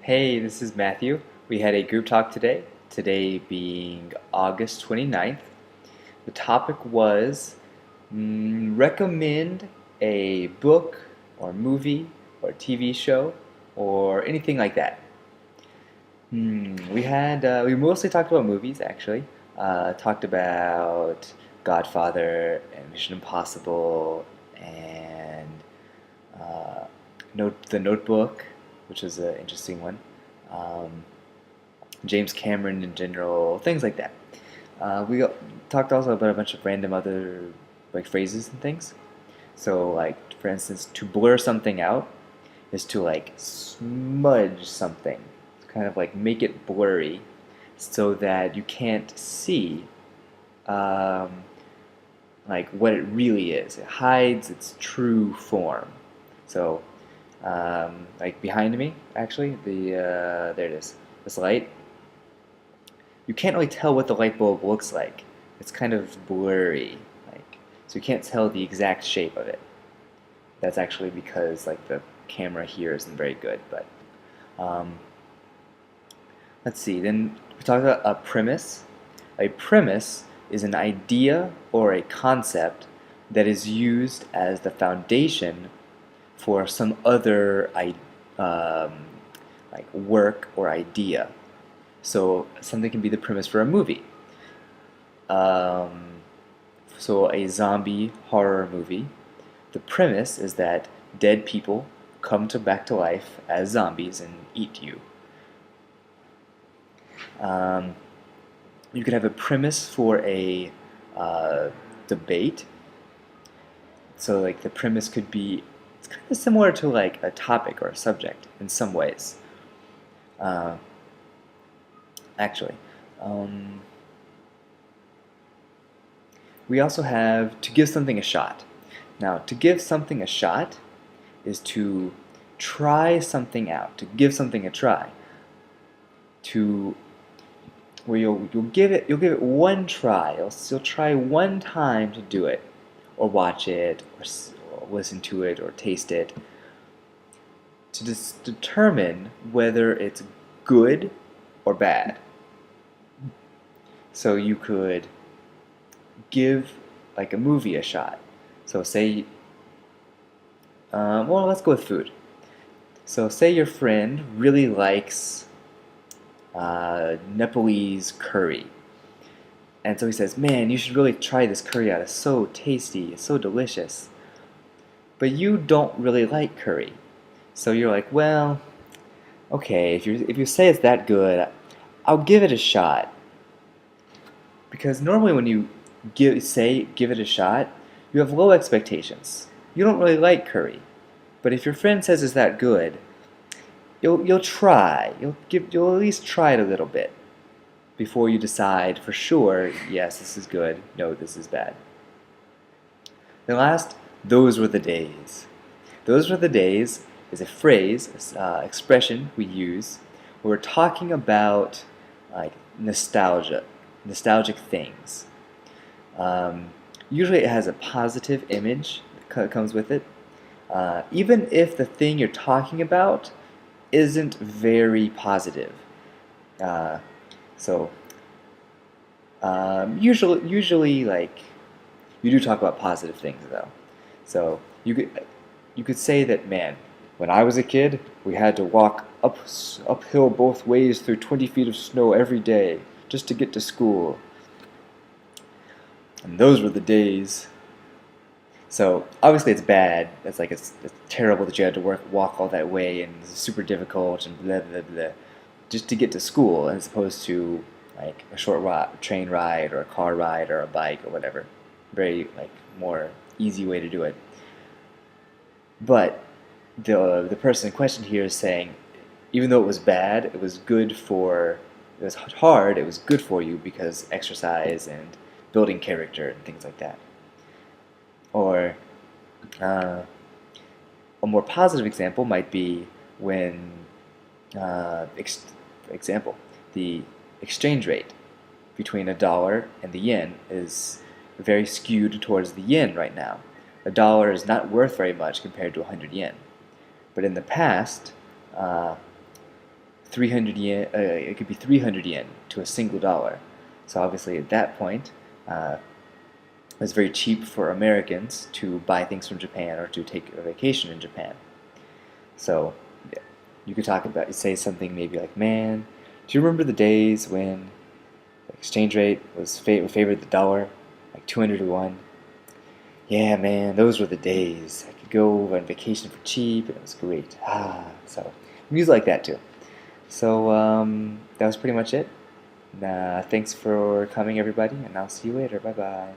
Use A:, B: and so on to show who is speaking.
A: Hey, this is Matthew. We had a group talk today being August 29th. The topic was recommend a book or movie or TV show or anything like that. We mostly talked about movies actually. Talked about Godfather and Mission Impossible and The Notebook, which is an interesting one. James Cameron in general, things like that. We talked also about a bunch of random other phrases and things. So like for instance, to blur something out is to smudge something, kind of make it blurry so that you can't see what it really is. It hides its true form. So behind me, actually, there it is. This light. You can't really tell what the light bulb looks like. It's kind of blurry, so you can't tell the exact shape of it. That's actually because the camera here isn't very good. But let's see. Then we talked about a premise. A premise is an idea or a concept that is used as the foundation for some other work or idea. So something can be the premise for a movie. So a zombie horror movie. The premise is that dead people come back to life as zombies and eat you. You could have a premise for a debate. So the premise could be, it's kind of similar to a topic or a subject in some ways. Actually, we also have to give something a shot. Now, to give something a shot is to try something out, to give something a try. Where you'll give it one try. You'll try one time to do it, or watch it, or listen to it, or taste it, to just determine whether it's good or bad. So you could give a movie a shot. So say, well, let's go with food. So say your friend really likes Nepalese curry. And so he says, man, you should really try this curry out. It's so tasty, it's so delicious. But you don't really like curry. So you're like, well, okay, if you say it's that good, I'll give it a shot. Because normally when you give it a shot, you have low expectations. You don't really like curry. But if your friend says it's that good, you'll try. You'll at least try it a little bit before you decide for sure, yes, this is good, no, this is bad. The last, those were the days. Those were the days is a phrase, expression we use when we're talking about nostalgic things. Usually it has a positive image that comes with it, even if the thing you're talking about isn't very positive. Usually you do talk about positive things though. So you could say that, man, when I was a kid, we had to walk uphill both ways through 20 feet of snow every day just to get to school. And those were the days. So obviously it's bad. It's terrible that you had to walk all that way, and it's super difficult and blah blah blah, just to get to school, as opposed to a short train ride or a car ride or a bike or whatever. Very more easy way to do it. But the person in question here is saying, even though it was bad, it was hard, it was good for you because exercise and building character and things like that. Or a more positive example might be when, for example, the exchange rate between $1 and the yen is very skewed towards the yen right now. $1 is not worth very much compared to 100 yen. But in the past, 300 yen. It could be 300 yen to a single dollar. So obviously, at that point, it was very cheap for Americans to buy things from Japan or to take a vacation in Japan. So you could say something maybe like, "Man, do you remember the days when the exchange rate was favored the dollar, like 200 to 1? Yeah, man, those were the days. I could go on vacation for cheap, and it was great." So music like that too. So that was pretty much it. Thanks for coming, everybody, and I'll see you later. Bye bye.